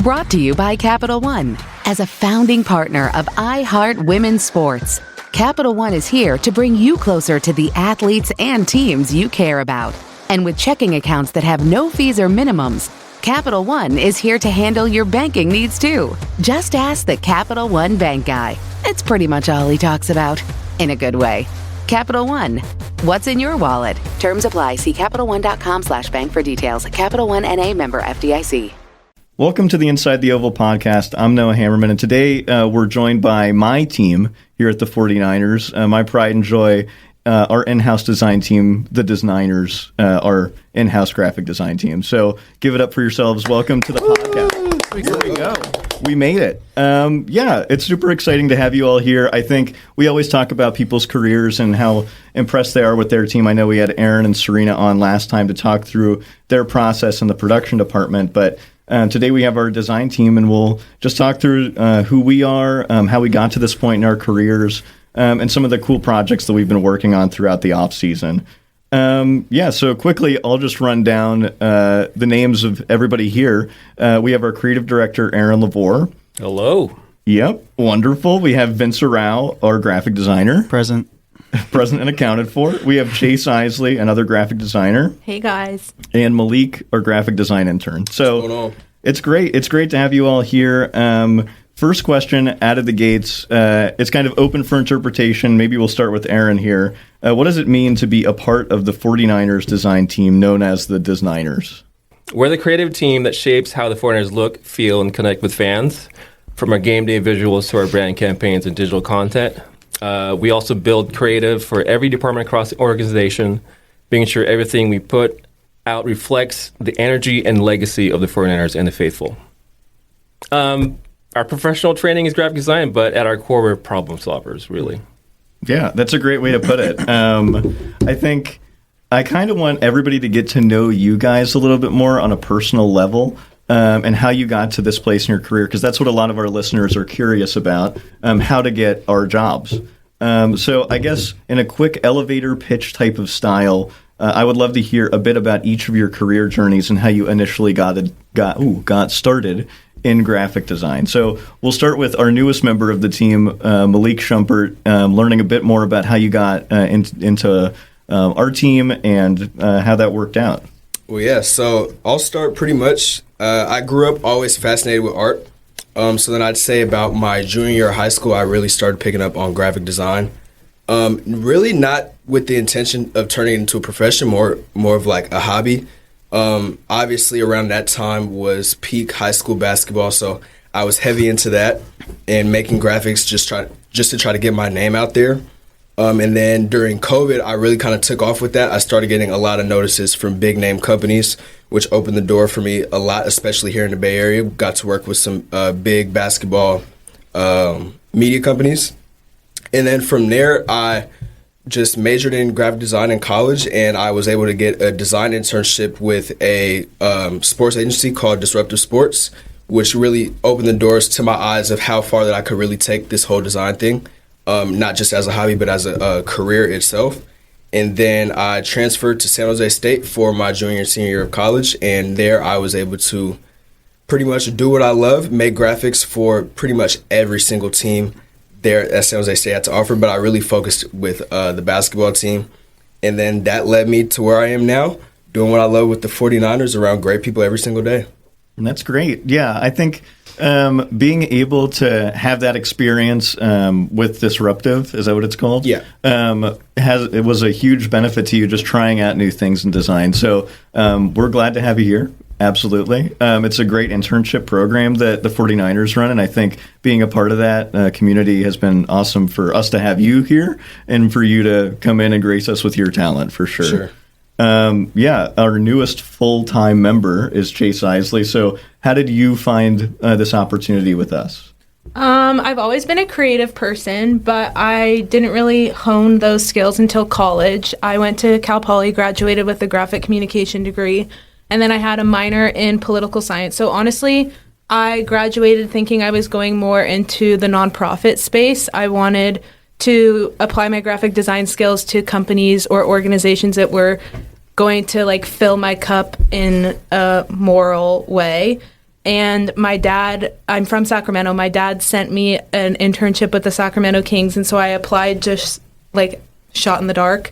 Brought to you by Capital One. As a founding partner of iHeart Women's Sports, Capital One is here to bring you closer to the athletes and teams you care about. And with checking accounts that have no fees or minimums, Capital One is here to handle your banking needs too. Just ask the Capital One bank guy. It's pretty much all he talks about, in a good way. Capital One. What's in your wallet? Terms apply. See CapitalOne.com/bank for details. Capital One N.A. member FDIC. Welcome to the Inside the Oval podcast. I'm Noah Hammerman, and today we're joined by my team here at the 49ers. My pride and joy, our in-house design team, the Designers, our in-house graphic design team. So give it up for yourselves. Welcome to the podcast. Here we go. We made it. Yeah, it's super exciting to have you all here. I think we always talk about people's careers and how impressed they are with their team. I know we had Aaron and Serena on last time to talk through their process in the production department, but today we have our design team, and we'll just talk through who we are, how we got to this point in our careers, and some of the cool projects that we've been working on throughout the off season. So quickly, I'll just run down the names of everybody here. We have our creative director, Aaron Llavore. Hello. Yep, wonderful. We have Vince Irao, our graphic designer. Present and accounted for. We have Chase Iseley, another graphic designer. Hey, guys. And Malik, our graphic design intern. So it's great. It's great to have you all here. First question out of the gates. It's kind of open for interpretation. Maybe we'll start with Aaron here. What does it mean to be a part of the 49ers design team known as the Designers? We're the creative team that shapes how the 49ers look, feel, and connect with fans, from our game day visuals to our brand campaigns and digital content. We also build creative for every department across the organization, making sure everything we put out reflects the energy and legacy of the 49ers and the faithful. Our professional training is graphic design, but at our core, we're problem solvers, really. Yeah, that's a great way to put it. I think I kind of want everybody to get to know you guys a little bit more on a personal level, and how you got to this place in your career, because that's what a lot of our listeners are curious about, how to get our jobs. So I guess in a quick elevator pitch type of style, I would love to hear a bit about each of your career journeys and how you initially got started in graphic design. So we'll start with our newest member of the team, Malik Shumpert, learning a bit more about how you got into our team and how that worked out. Well, yeah, so I'll start pretty much. I grew up always fascinated with art. So then I'd say about my junior year of high school, I really started picking up on graphic design. Really not with the intention of turning it into a profession, more of like a hobby. Obviously around that time was peak high school basketball, so I was heavy into that and making graphics just to try to get my name out there. And then during COVID, I really kind of took off with that. I started getting a lot of notices from big name companies, which opened the door for me a lot, especially here in the Bay Area. Got to work with some big basketball media companies. And then from there, I just majored in graphic design in college, and I was able to get a design internship with a sports agency called Disruptive Sports, which really opened the doors to my eyes of how far that I could really take this whole design thing. Not just as a hobby, but as a career itself. And then I transferred to San Jose State for my junior and senior year of college, and there I was able to pretty much do what I love, make graphics for pretty much every single team there at San Jose State had to offer, but I really focused with the basketball team. And then that led me to where I am now, doing what I love with the 49ers around great people every single day. And that's great. Yeah, I think being able to have that experience with Disruptive, is that what it's called? Yeah. It was a huge benefit to you just trying out new things in design. So we're glad to have you here. Absolutely. It's a great internship program that the 49ers run, and I think being a part of that community has been awesome for us to have you here and for you to come in and grace us with your talent, for sure. Sure. Our newest full-time member is Chase Iseley. So how did you find this opportunity with us? I've always been a creative person, but I didn't really hone those skills until college. I went to Cal Poly, graduated with a graphic communication degree, and then I had a minor in political science. So honestly, I graduated thinking I was going more into the nonprofit space. I wanted to apply my graphic design skills to companies or organizations that were going to like fill my cup in a moral way. And my dad, I'm from Sacramento. My dad sent me an internship with the Sacramento Kings. And so I applied just like shot in the dark.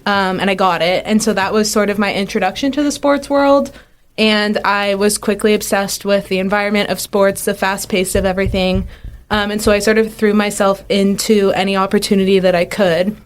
And I got it. And so that was sort of my introduction to the sports world. And I was quickly obsessed with the environment of sports, the fast pace of everything. And so I sort of threw myself into any opportunity that I could.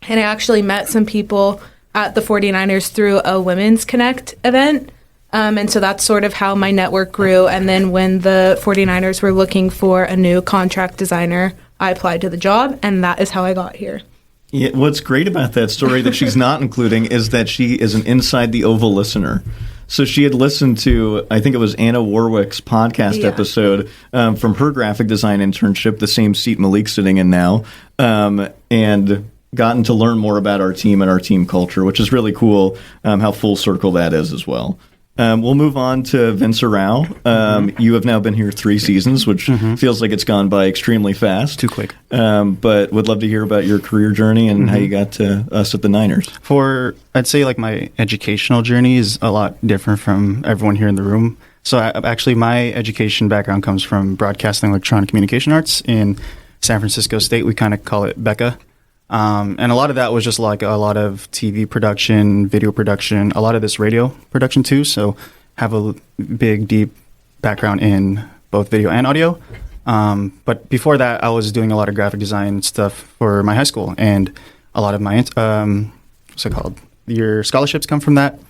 And I actually met some people at the 49ers through a Women's Connect event. And so that's sort of how my network grew. And then when the 49ers were looking for a new contract designer, I applied to the job, and that is how I got here. Yeah, what's great about that story that she's not including is that she is an Inside the Oval listener. So she had listened to, I think it was Anna Warwick's podcast episode from her graphic design internship, the same seat Malik's sitting in now, and gotten to learn more about our team and our team culture, which is really cool, how full circle that is as well. We'll move on to Vince Irao. You have now been here 3 seasons, which feels like it's gone by extremely fast. Too quick. But would love to hear about your career journey and how you got to us at the Niners. I'd say like my educational journey is a lot different from everyone here in the room. So actually my education background comes from broadcasting electronic communication arts in San Francisco State. We kind of call it BECA. And a lot of that was just like a lot of TV production, video production, a lot of this radio production too. So have a big, deep background in both video and audio. But before that, I was doing a lot of graphic design stuff for my high school, and a lot of my, what's it called? Your scholarships come from that.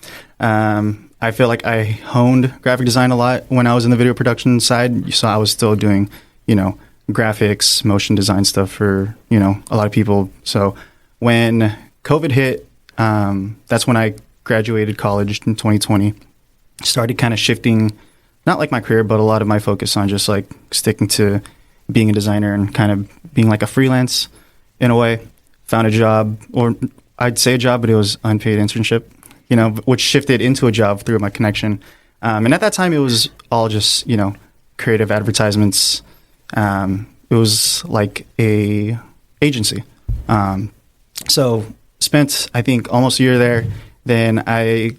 I feel like I honed graphic design a lot when I was in the video production side. So I was still doing, graphics, motion design stuff for, a lot of people. So when COVID hit, that's when I graduated college in 2020. Started kind of shifting, not like my career, but a lot of my focus on just like sticking to being a designer and kind of being like a freelance in a way. Found a job, or I'd say a job, but it was unpaid internship, which shifted into a job through my connection. And at that time, it was all just, creative advertisements. It was like a agency. So spent, I think, almost a year there. Then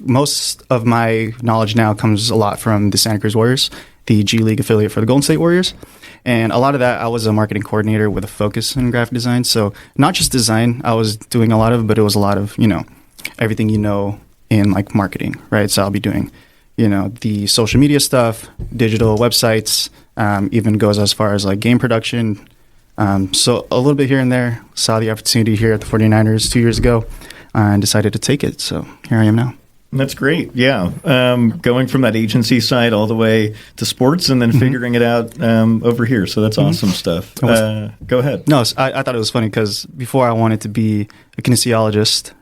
most of my knowledge now comes a lot from the Santa Cruz Warriors, the G League affiliate for the Golden State Warriors. And a lot of that, I was a marketing coordinator with a focus in graphic design. So not just design I was doing a lot of, but it was a lot of, everything in like marketing, right? So I'll be doing, the social media stuff, digital websites, even goes as far as like game production. So a little bit here and there. Saw the opportunity here at the 49ers 2 years ago and decided to take it. So here I am now. That's great. Yeah. Going from that agency side all the way to sports and then figuring it out over here. So that's awesome stuff. Go ahead. No, I thought it was funny because before I wanted to be a kinesiologist,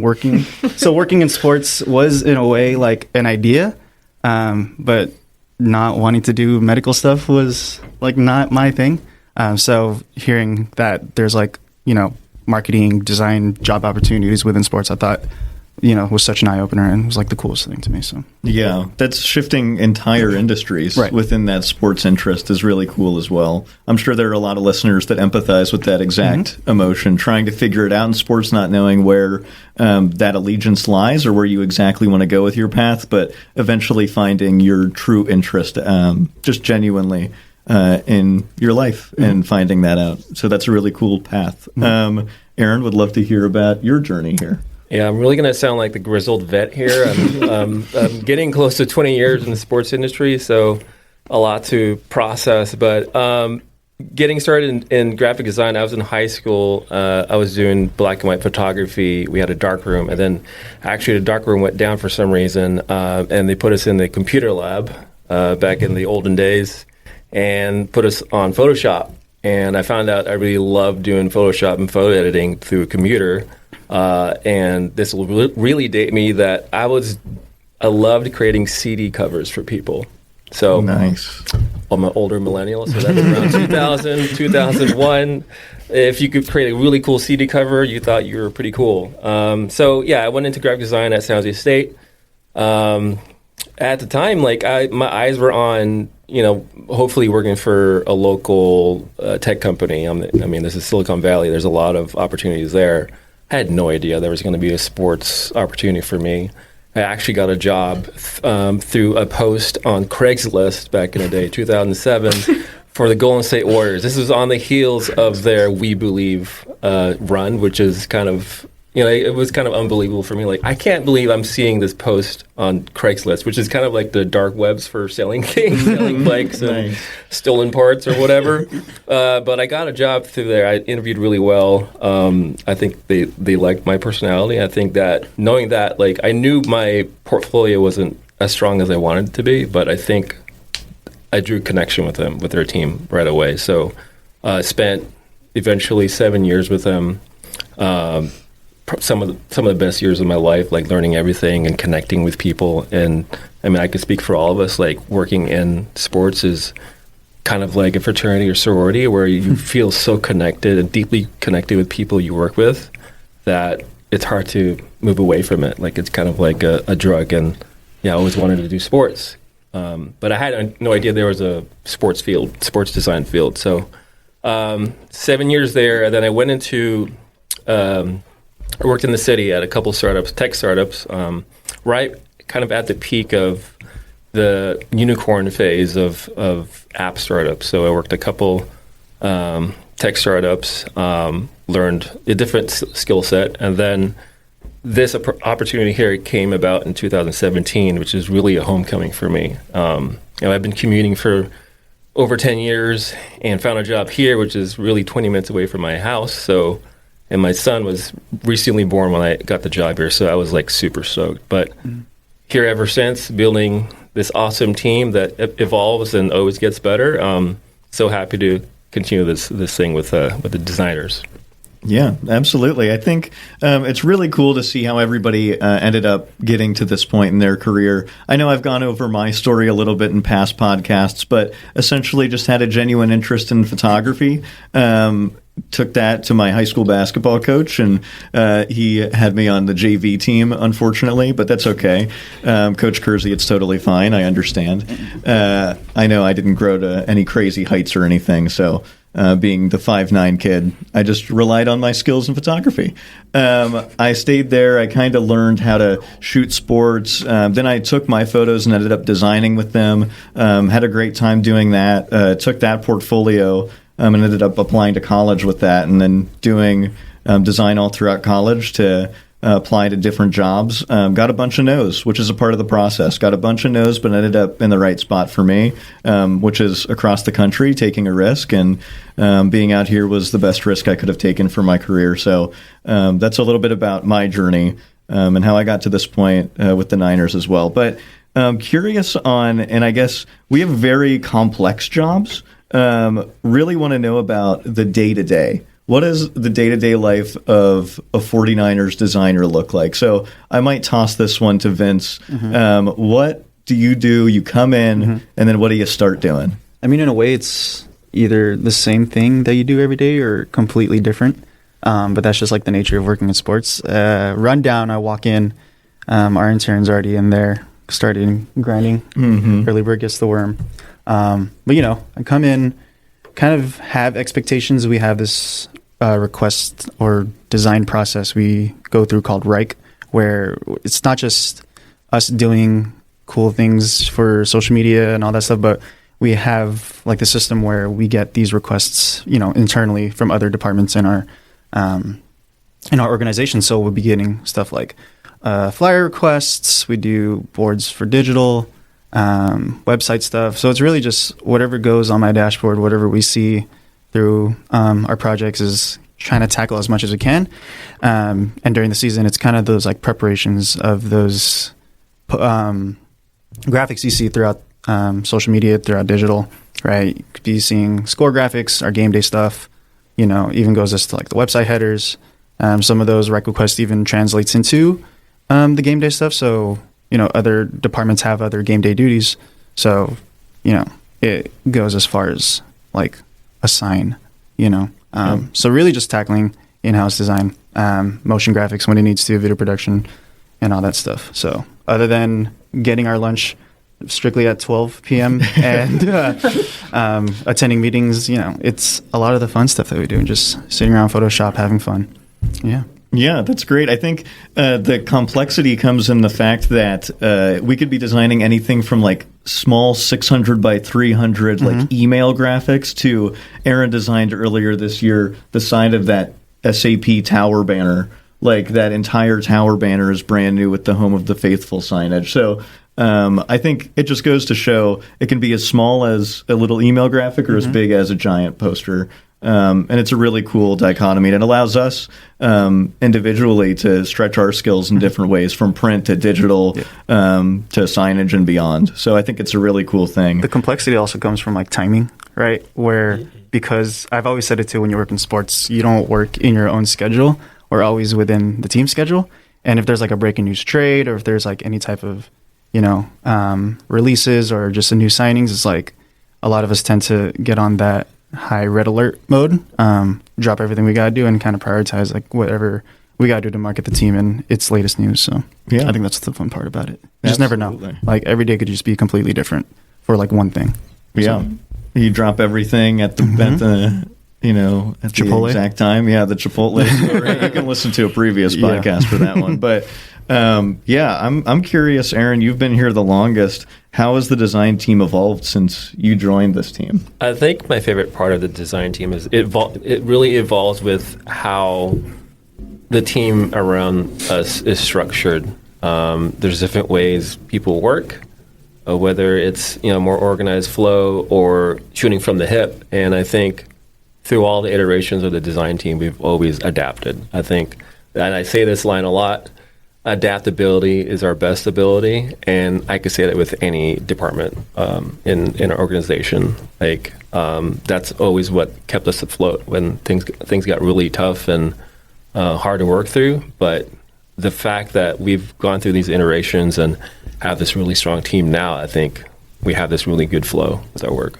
working in sports was in a way like an idea, but not wanting to do medical stuff was like not my thing. So hearing that there's like, marketing, design, job opportunities within sports, I thought, was such an eye-opener and was like the coolest thing to me. So yeah, that's shifting entire industries within that sports interest is really cool as well. I'm sure there are a lot of listeners that empathize with that exact emotion, trying to figure it out in sports, not knowing where that allegiance lies or where you exactly want to go with your path, but eventually finding your true interest just genuinely in your life and finding that out. So that's a really cool path. Aaron, would love to hear about your journey here. Yeah, I'm really going to sound like the grizzled vet here. I'm getting close to 20 years in the sports industry, so a lot to process. But getting started in graphic design, I was in high school. I was doing black and white photography. We had a dark room, and then actually the dark room went down for some reason, and they put us in the computer lab back in the olden days and put us on Photoshop. And I found out I really loved doing Photoshop and photo editing through a computer. And this will really date me that I loved creating CD covers for people. So nice. I'm an older millennial, so that's around 2000, 2001. If you could create a really cool CD cover, you thought you were pretty cool. So yeah, I went into graphic design at San Jose State. At the time, my eyes were on, hopefully working for a local tech company. This is Silicon Valley. There's a lot of opportunities there. I had no idea there was going to be a sports opportunity for me. I actually got a job through a post on Craigslist back in the day, 2007, for the Golden State Warriors. This was on the heels of their We Believe run, which is kind of, it was kind of unbelievable for me. Like, I can't believe I'm seeing this post on Craigslist, which is kind of like the dark webs for selling things, selling bikes and stolen parts or whatever. But I got a job through there. I interviewed really well. I think they liked my personality. I think that knowing that, like, I knew my portfolio wasn't as strong as I wanted it to be, but I think I drew connection with them, with their team right away. So I spent eventually 7 years with them. Some of the best years of my life, like learning everything and connecting with people. And I mean, I could speak for all of us, like working in sports is kind of like a fraternity or sorority where you feel so connected and deeply connected with people you work with that it's hard to move away from it. Like it's kind of like a drug. And yeah, I always wanted to do sports. But I had no idea there was a sports design field. So 7 years there, and then I went into I worked in the city at a couple startups, tech startups, right kind of at the peak of the unicorn phase of app startups. So I worked a couple tech startups, learned a different skill set, and then this opportunity here came about in 2017, which is really a homecoming for me. I've been commuting for over 10 years and found a job here, which is really 20 minutes away from my house. And my son was recently born when I got the job here, so I was like super stoked. But here ever since, building this awesome team that evolves and always gets better. So happy to continue this thing with the designers. Yeah, absolutely. I think it's really cool to see how everybody ended up getting to this point in their career. I know I've gone over my story a little bit in past podcasts, but essentially just had a genuine interest in photography. Took that to my high school basketball coach, and he had me on the JV team, unfortunately, but that's okay. Coach Kersey, it's totally fine. I understand. I know I didn't grow to any crazy heights or anything, so being the 5'9" kid, I just relied on my skills in photography. I stayed there. I kind of learned how to shoot sports. Then I took my photos and ended up designing with them. Had a great time doing that. Took that portfolio and ended up applying to college with that, and then doing design all throughout college to apply to different jobs. Got a bunch of no's, which is a part of the process. Got a bunch of no's, but ended up in the right spot for me, which is across the country, taking a risk. And being out here was the best risk I could have taken for my career. So that's a little bit about my journey and how I got to this point with the Niners as well. But curious on, and I guess we have very complex jobs. Really want to know about the day-to-day. What does the day-to-day life of a 49ers designer look like? So I might toss this one to Vince. What do? You come in, and then what do you start doing? I mean, in a way, it's either the same thing that you do every day or completely different. But that's just like the nature of working in sports. Rundown, I walk in, our intern's already in there, starting grinding. Early bird gets the worm. But, I come in, kind of have expectations. We have this request or design process we go through called Reich, where it's not just us doing cool things for social media and all that stuff, but we have like the system where we get these requests, internally from other departments in our organization. So we'll be getting stuff like flyer requests. We do boards for digital, website stuff. So it's really just whatever goes on my dashboard, whatever we see through our projects is trying to tackle as much as we can. And during the season, it's kind of those like preparations of those graphics you see throughout social media, throughout digital, right? You could be seeing score graphics, our game day stuff, even goes as to like the website headers. Some of those rec requests even translates into the game day stuff. So, other departments have other game day duties. So, it goes as far as like a sign, So really just tackling in-house design, motion graphics when it needs to, video production, and all that stuff. So other than getting our lunch strictly at 12 p.m. and attending meetings, it's a lot of the fun stuff that we do and just sitting around Photoshop, having fun. Yeah. Yeah, that's great. I think the complexity comes in the fact that we could be designing anything from like small 600 by 300 like email graphics to Aaron designed earlier this year the side of that SAP tower banner. Like that entire tower banner is brand new with the Home of the Faithful signage. So I think it just goes to show it can be as small as a little email graphic or as big as a giant poster. And it's a really cool dichotomy. And it allows us individually to stretch our skills in different ways, from print to digital to signage and beyond. So I think it's a really cool thing. The complexity also comes from like timing, right? Where, because I've always said it too, when you work in sports, you don't work in your own schedule or always within the team schedule. And if there's like a breaking news trade, or if there's like any type of, releases or just a new signings, it's like a lot of us tend to get on that high red alert mode, drop everything we gotta do and kind of prioritize like whatever we gotta do to market the team and its latest news. So I think that's the fun part about it. You just never know. Like every day could just be completely different for like one thing. Yeah. So, you drop everything at the at Chipotle? the exact time. Yeah, the Chipotle story. You can listen to a previous podcast for that one. But I'm curious, Aaron, you've been here the longest. How has the design team evolved since you joined this team? I think my favorite part of the design team is it really evolves with how the team around us is structured. There's different ways people work, whether it's more organized flow or shooting from the hip. And I think through all the iterations of the design team, we've always adapted. I think, and I say this line a lot, adaptability is our best ability, and I could say that with any department in our organization. Like that's always what kept us afloat when things got really tough and hard to work through. But the fact that we've gone through these iterations and have this really strong team now, I think we have this really good flow with our work.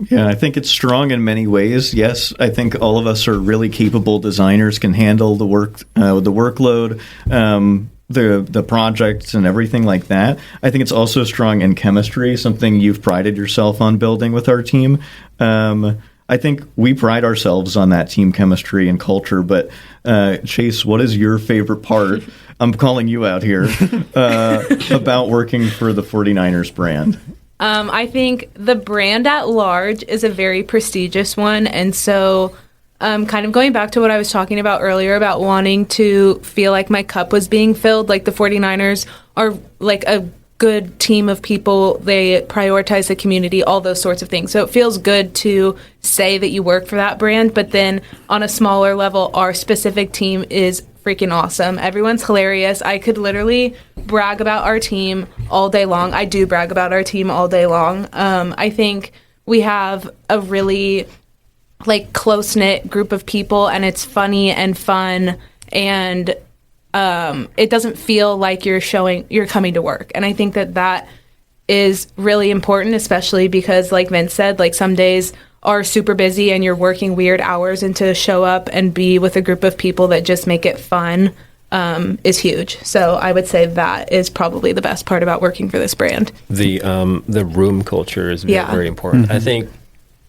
Yeah, I think it's strong in many ways. Yes, I think all of us are really capable designers, can handle the workload, the projects and everything like that. I think it's also strong in chemistry, something you've prided yourself on building with our team. I think we pride ourselves on that team chemistry and culture. But Chase, what is your favorite part? I'm calling you out here about working for the 49ers brand. I think the brand at large is a very prestigious one. And so kind of going back to what I was talking about earlier about wanting to feel like my cup was being filled, like the 49ers are like a good team of people. They prioritize the community, all those sorts of things. So it feels good to say that you work for that brand. But then on a smaller level, our specific team is freaking awesome. Everyone's hilarious. I could literally brag about our team all day long. I do brag about our team all day long. I think we have a really like close-knit group of people, and it's funny and fun, and it doesn't feel like you're coming to work. And I think that is really important, especially because like Vince said, like some days are super busy and you're working weird hours, and to show up and be with a group of people that just make it fun is huge. So I would say that is probably the best part about working for this brand. The room culture is very, very important. I think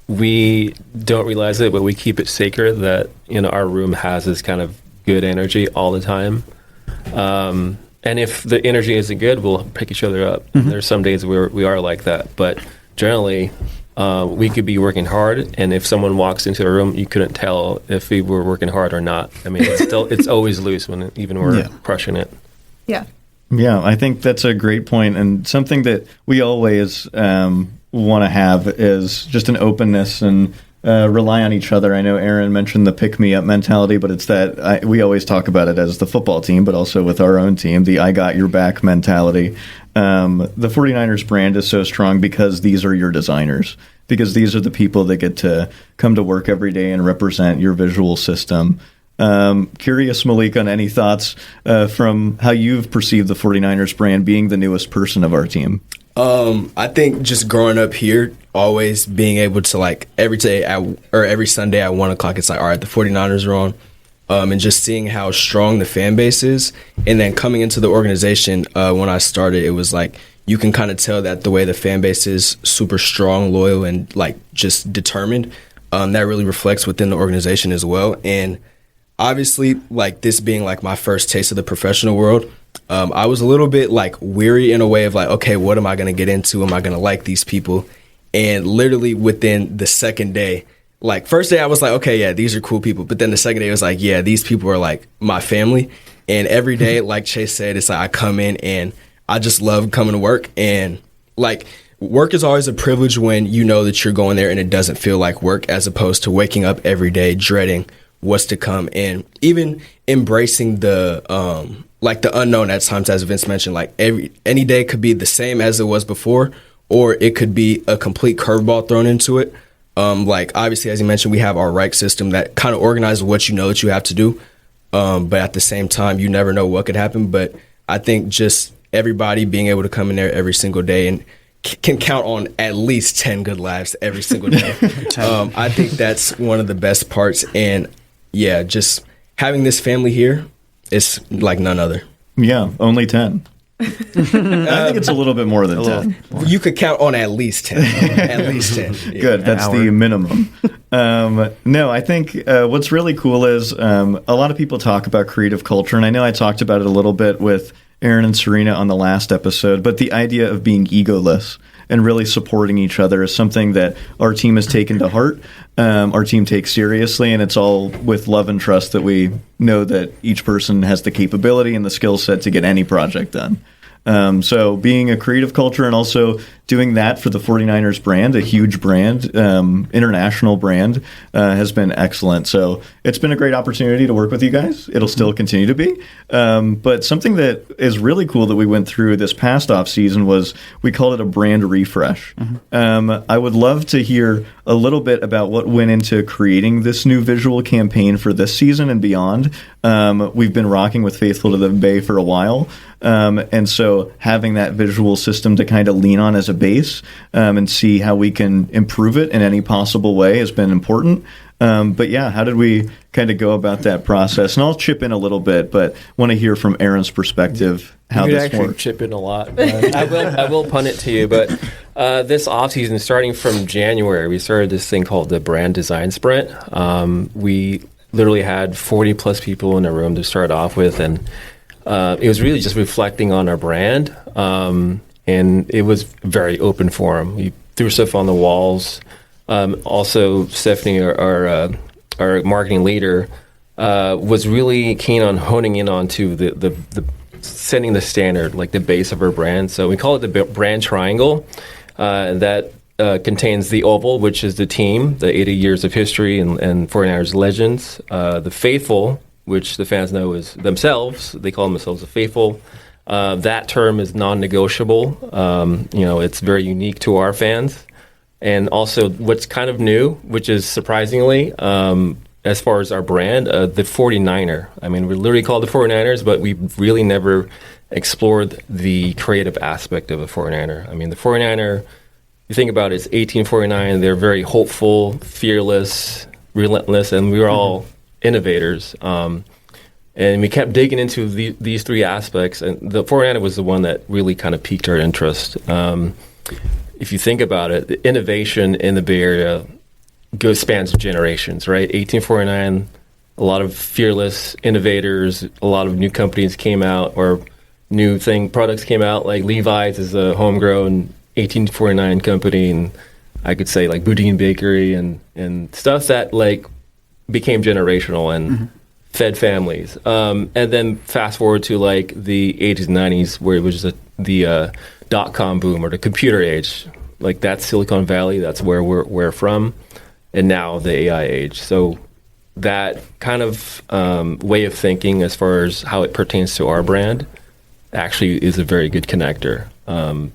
we don't realize it, but we keep it sacred that our room has this kind of good energy all the time. And if the energy isn't good, we'll pick each other up. There's some days where we are like that, but generally we could be working hard, and if someone walks into a room, you couldn't tell if we were working hard or not. I mean, it's always loose when even we're crushing it. Yeah, I think that's a great point, and something that we always want to have is just an openness and rely on each other. I know Aaron mentioned the pick-me-up mentality, but it's that we always talk about it as the football team, but also with our own team, the I got your back mentality. The 49ers brand is so strong because these are your designers, because these are the people that get to come to work every day and represent your visual system. Curious, Malik, on any thoughts from how you've perceived the 49ers brand being the newest person of our team? I think just growing up here, always being able to like every Sunday at 1 o'clock, it's like, all right, the 49ers are on. And just seeing how strong the fan base is. And then coming into the organization, when I started, it was like you can kind of tell that the way the fan base is super strong, loyal, and like just determined, that really reflects within the organization as well. And obviously, like this being like my first taste of the professional world, I was a little bit like weary in a way of like, okay, what am I going to get into? Am I going to like these people? And literally within the second day, like first day I was like, okay, yeah, these are cool people. But then the second day it was like, yeah, these people are like my family. And every day, like Chase said, it's like I come in and I just love coming to work. And like work is always a privilege when you know that you're going there and it doesn't feel like work, as opposed to waking up every day dreading what's to come, and even embracing the like the unknown at times, as Vince mentioned. Like any day could be the same as it was before, or it could be a complete curveball thrown into it. Like obviously, as you mentioned, we have our Reich system that kind of organizes what you know that you have to do. But at the same time, you never know what could happen. But I think just everybody being able to come in there every single day and can count on at least 10 good laughs every single day. I think that's one of the best parts. And yeah, just having this family here is like none other. Yeah, only 10. I think it's a little bit more than 10. You could count on at least 10. At least 10. Yeah. Good. That's the minimum. No, I think what's really cool is a lot of people talk about creative culture, and I know I talked about it a little bit with Aaron and Serena on the last episode, but the idea of being egoless and really supporting each other is something that our team has taken to heart. Our team takes seriously, and it's all with love and trust that we know that each person has the capability and the skill set to get any project done. So being a creative culture and also doing that for the 49ers brand, a huge brand, international brand, has been excellent. So it's been a great opportunity to work with you guys. It'll still continue to be. But something that is really cool that we went through this past off season was we called it a brand refresh. I would love to hear a little bit about what went into creating this new visual campaign for this season and beyond. We've been rocking with Faithful to the Bay for a while. And so having that visual system to kind of lean on as a base and see how we can improve it in any possible way has been important. But yeah, how did we kind of go about that process? And I'll chip in a little bit, but want to hear from Aaron's perspective how this actually worked. Chip in a lot. I will pun it to you, but this offseason, starting from January, we started this thing called the Brand Design Sprint. We literally had 40 plus people in a room to start off with, and it was really just reflecting on our brand, and it was very open forum. We threw stuff on the walls. Also, Stephanie, our marketing leader, was really keen on honing in onto the setting the standard, like the base of our brand. So we call it the brand triangle. That contains the oval, which is the team, the 80 years of history and 49ers legends. The faithful, which the fans know is themselves. They call themselves the faithful. That term is non-negotiable. It's very unique to our fans. And also what's kind of new, which is surprisingly, as far as our brand, the 49er. I mean, we're literally called the 49ers, but we've really never explored the creative aspect of a 49er. I mean, the 49er, you think about it, it's 1849. They're very hopeful, fearless, relentless, and we were all innovators. And we kept digging into these three aspects, and the 49er was the one that really kind of piqued our interest. If you think about it, the innovation in the Bay Area spans generations, right? 1849, a lot of fearless innovators, a lot of new companies came out, or products came out, like Levi's is a homegrown 1849 company, and I could say like Boudin Bakery and stuff that like became generational and fed families. And then fast forward to like the 80s and 90s, where it was just the dot-com boom, or the computer age. Like that's Silicon Valley, that's where we're from. And now the AI age. So that kind of way of thinking as far as how it pertains to our brand actually is a very good connector.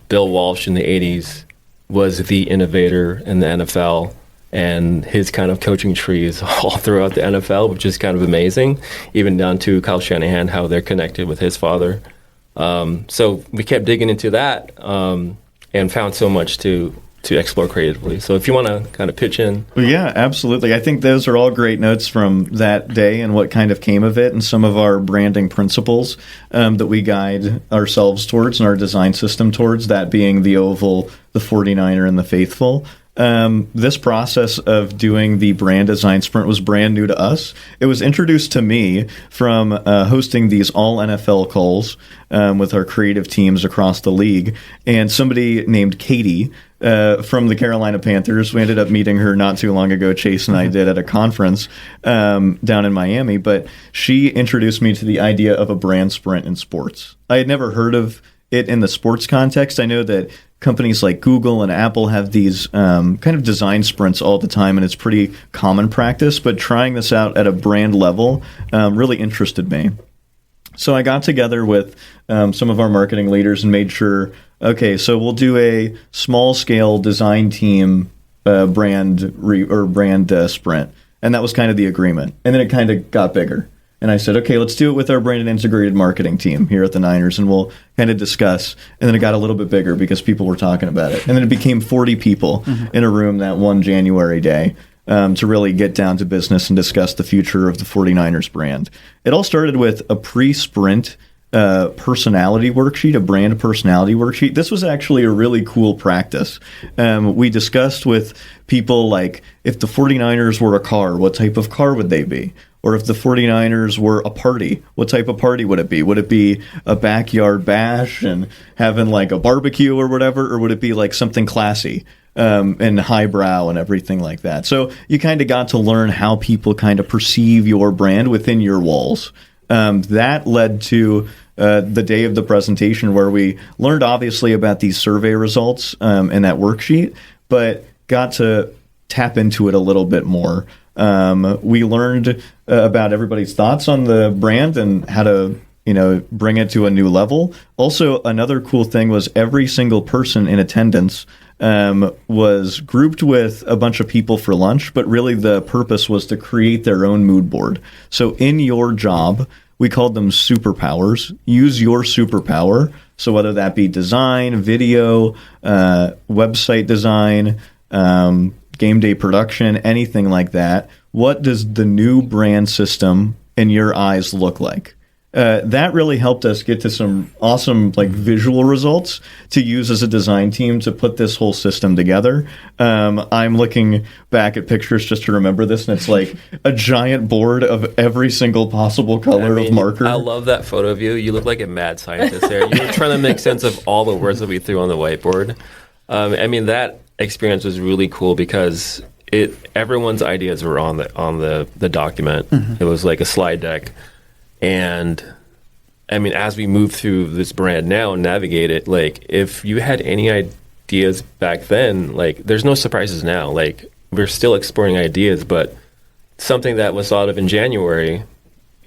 Bill Walsh in the 80s was the innovator in the NFL, and his kind of coaching tree is all throughout the NFL, which is kind of amazing, even down to Kyle Shanahan, how they're connected with his father. So we kept digging into that and found so much to explore creatively. So if you want to kind of pitch in. Well, yeah, absolutely. I think those are all great notes from that day and what kind of came of it, and some of our branding principles that we guide ourselves towards and our design system towards, that being the oval, the 49er, and the faithful. this process of doing the brand design sprint was brand new to us. It was introduced to me from hosting these all NFL calls with our creative teams across the league, and somebody named Katie from the Carolina Panthers. We ended up meeting her not too long ago. Chase and I did at a conference down in Miami, but she introduced me to the idea of a brand sprint in sports. I had never heard of it in the sports context. I know that companies like Google and Apple have these kind of design sprints all the time, and it's pretty common practice, but trying this out at a brand level really interested me. So I got together with some of our marketing leaders and made sure, okay, so we'll do a small-scale design team brand sprint, and that was kind of the agreement. And then it kind of got bigger. And I said, okay, let's do it with our brand and integrated marketing team here at the Niners, and we'll kind of discuss. And then it got a little bit bigger because people were talking about it. And then it became 40 people in a room that one January day to really get down to business and discuss the future of the 49ers brand. It all started with a pre-sprint personality worksheet, a brand personality worksheet. This was actually a really cool practice. We discussed with people like, if the 49ers were a car, what type of car would they be? Or if the 49ers were a party, what type of party would it be? Would it be a backyard bash and having like a barbecue or whatever? Or would it be like something classy and highbrow and everything like that? So you kind of got to learn how people kind of perceive your brand within your walls. That led to the day of the presentation, where we learned obviously about these survey results in that worksheet, but got to tap into it a little bit more. We learned about everybody's thoughts on the brand and how to, bring it to a new level. Also, another cool thing was every single person in attendance was grouped with a bunch of people for lunch, but really the purpose was to create their own mood board. So in your job, we called them superpowers. Use your superpower. So whether that be design, video, website design, game day production, anything like that. What does the new brand system in your eyes look like? That really helped us get to some awesome visual results to use as a design team to put this whole system together. I'm looking back at pictures just to remember this, and it's like a giant board of every single possible color of marker. I love that photo of you. You look like a mad scientist there. You were trying to make sense of all the words that we threw on the whiteboard. That experience was really cool because everyone's ideas were on the document. It was like a slide deck. And as we move through this brand now and navigate it, if you had any ideas back then, there's no surprises now. We're still exploring ideas, but something that was thought of in January,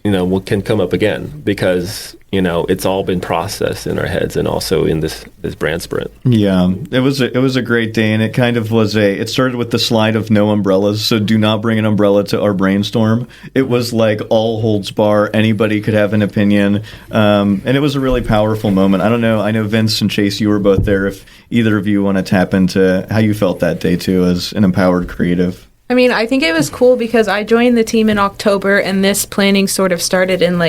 can come up again because, it's all been processed in our heads and also in this brand sprint. Yeah, it was a great day, and it kind of was it started with the slide of no umbrellas, so do not bring an umbrella to our brainstorm. It was like all holds bar, anybody could have an opinion, and it was a really powerful moment. I don't know, I know Vince and Chase, you were both there, if either of you want to tap into how you felt that day too as an empowered creative. I think it was cool because I joined the team in October, and this planning sort of started in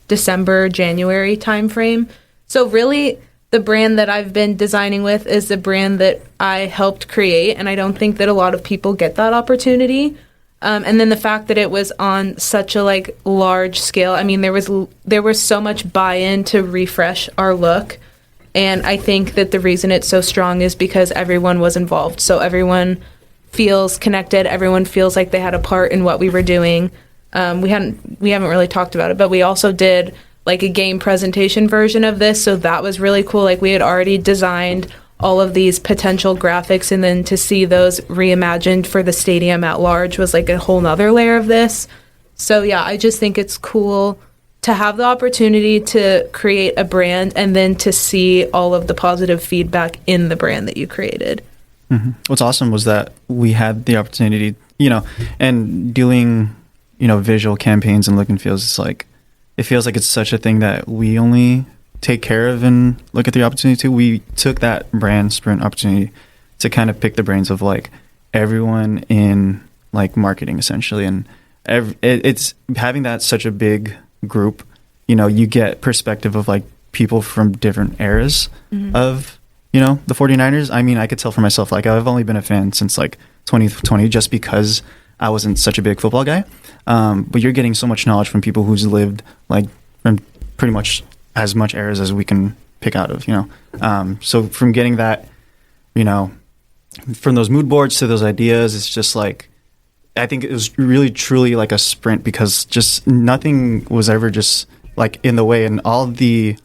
December, January timeframe. So really, the brand that I've been designing with is the brand that I helped create, and I don't think that a lot of people get that opportunity. And then the fact that it was on such a large scale. There was so much buy-in to refresh our look, and I think that the reason it's so strong is because everyone was involved. So everyone feels connected. Everyone feels like they had a part in what we were doing. We haven't really talked about it, but we also did a game presentation version of this, so that was really cool. We had already designed all of these potential graphics, and then to see those reimagined for the stadium at large was a whole nother layer of this. So yeah, I just think it's cool to have the opportunity to create a brand and then to see all of the positive feedback in the brand that you created. What's awesome was that we had the opportunity, and doing visual campaigns and look and feels, it feels like it's such a thing that we only take care of and look at the opportunity to. We took that brand sprint opportunity to kind of pick the brains of everyone in marketing essentially, and it's having that such a big group. You get perspective of people from different eras of the 49ers. I mean, I could tell for myself, like, I've only been a fan since like 2020 just because I wasn't such a big football guy. But you're getting so much knowledge from people who's lived like from pretty much as much eras as we can pick out of, So from getting that, from those mood boards to those ideas, it's just like, I think it was really truly like a sprint because just nothing was ever just like in the way, and all the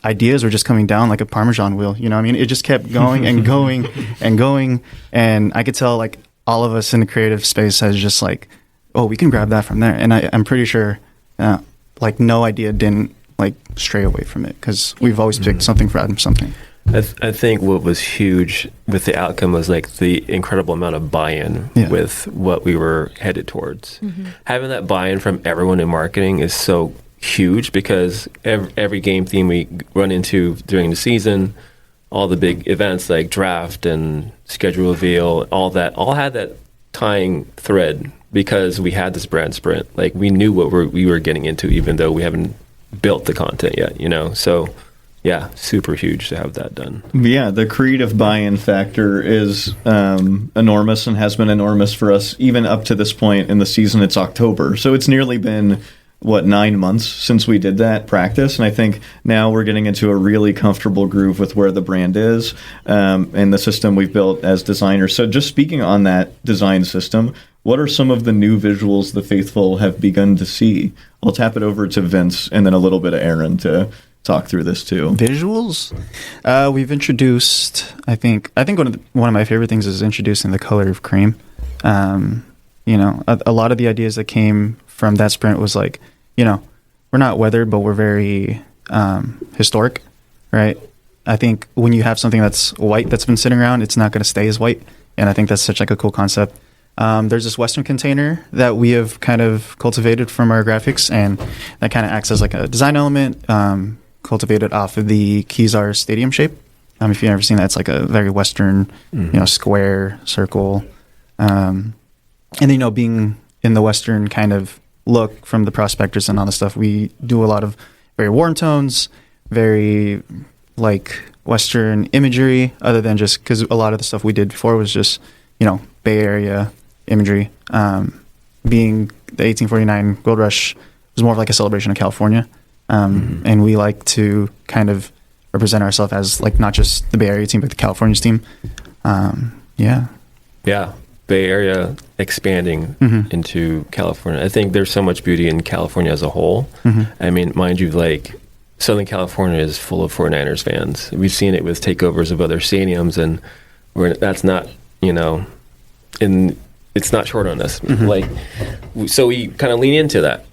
ideas were just coming down like a Parmesan wheel. It just kept going and going and going, and I could tell like all of us in the creative space has just like, oh, we can grab that from there, and I'm pretty sure like no idea didn't like stray away from it because we've always picked something from something. I think what was huge with the outcome was like the incredible amount of buy-in with what we were headed towards. Having that buy-in from everyone in marketing is so huge because every game theme we run into during the season, all the big events like draft and schedule reveal, all had that tying thread because we had this brand sprint. Like we knew what we were getting into even though we haven't built the content yet, So yeah, super huge to have that done. Yeah, the creative buy-in factor is enormous and has been enormous for us even up to this point in the season. It's October. So it's nearly been, 9 months since we did that practice. And I think now we're getting into a really comfortable groove with where the brand is and the system we've built as designers. So just speaking on that design system, what are some of the new visuals the faithful have begun to see? I'll tap it over to Vince and then a little bit of Aaron to talk through this too. Visuals? We've introduced, I think one of my favorite things is introducing the color of cream. A lot of the ideas that came from that sprint was like, we're not weathered, but we're very historic, right? I think when you have something that's white that's been sitting around, it's not going to stay as white. And I think that's such like a cool concept. There's this Western container that we have kind of cultivated from our graphics, and that kind of acts as like a design element, cultivated off of the Kezar Stadium shape. If you've ever seen that, it's like a very Western, square, circle. And being in the Western kind of look from the prospectors and all the stuff, we do a lot of very warm tones, very like Western imagery, other than just because a lot of the stuff we did before was just, Bay Area imagery. Being the 1849 Gold Rush was more of like a celebration of California. And we like to kind of represent ourselves as like not just the Bay Area team, but the California's team. Yeah. Bay Area expanding into California. I think there's so much beauty in California as a whole. I mean, mind you, like Southern California is full of 49ers fans. We've seen it with takeovers of other stadiums, and that's not, it's not short on us. So we kind of lean into that,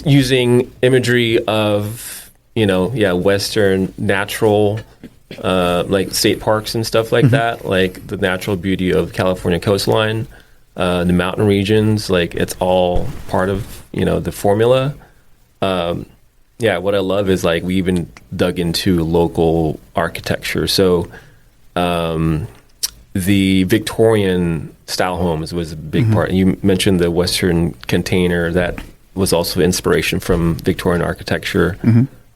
using imagery of, Western natural, like state parks and stuff like that, like the natural beauty of California coastline, the mountain regions, like it's all part of, the formula. What I love is like we even dug into local architecture. So the Victorian style homes was a big part. You mentioned the Western container that was also inspiration from Victorian architecture.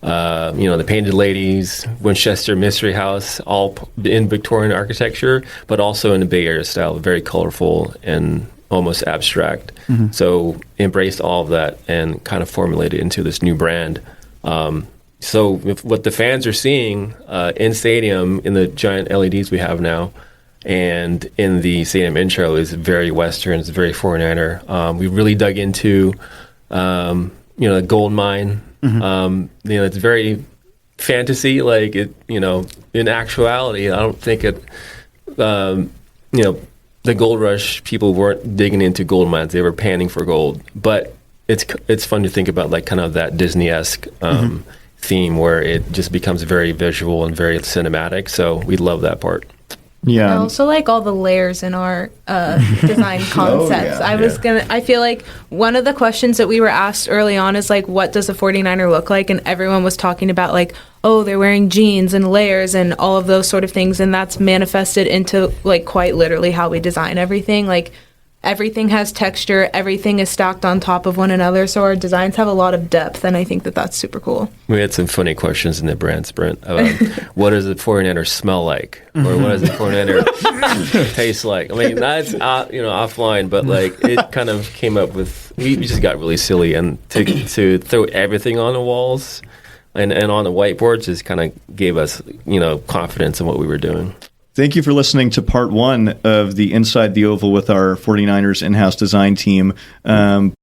The Painted Ladies, Winchester Mystery House, all in Victorian architecture, but also in the Bay Area style, very colorful and almost abstract. So embraced all of that and kind of formulated into this new brand. So with what the fans are seeing in stadium, in the giant LEDs we have now, and in the stadium intro is very Western, it's very 49er. We really dug into, the gold mine. It's very fantasy, like it, in actuality, I don't think it, the gold rush, people weren't digging into gold mines. They were panning for gold, but it's fun to think about like kind of that Disney-esque, theme where it just becomes very visual and very cinematic. So we love that part. I also like all the layers in our design concepts. I feel like one of the questions that we were asked early on is like, what does a 49er look like? And everyone was talking about like, oh, they're wearing jeans and layers and all of those sort of things. And that's manifested into like quite literally how we design everything. Like everything has texture, everything is stacked on top of one another, so our designs have a lot of depth, and I think that that's super cool. We had some funny questions in the brand sprint about what does the 49er smell like, or what does the 49er taste like. I mean, that's offline, but like it kind of came up with, we just got really silly, and to throw everything on the walls and on the whiteboards just kind of gave us confidence in what we were doing. Thank you for listening to part one of the Inside the Oval with our 49ers in-house design team.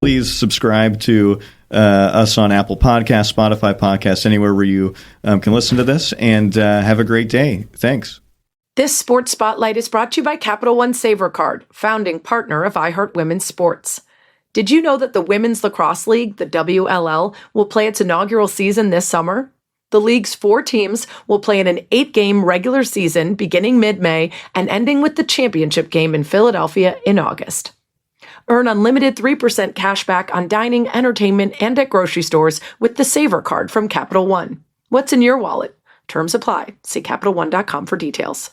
Please subscribe to us on Apple Podcasts, Spotify Podcasts, anywhere where you can listen to this, and have a great day. Thanks. This Sports Spotlight is brought to you by Capital One Saver Card, founding partner of iHeart Women's Sports. Did you know that the Women's Lacrosse League, the WLL, will play its inaugural season this summer? The league's 4 teams will play in an 8-game regular season beginning mid-May and ending with the championship game in Philadelphia in August. Earn unlimited 3% cash back on dining, entertainment, and at grocery stores with the Saver Card from Capital One. What's in your wallet? Terms apply. See CapitalOne.com for details.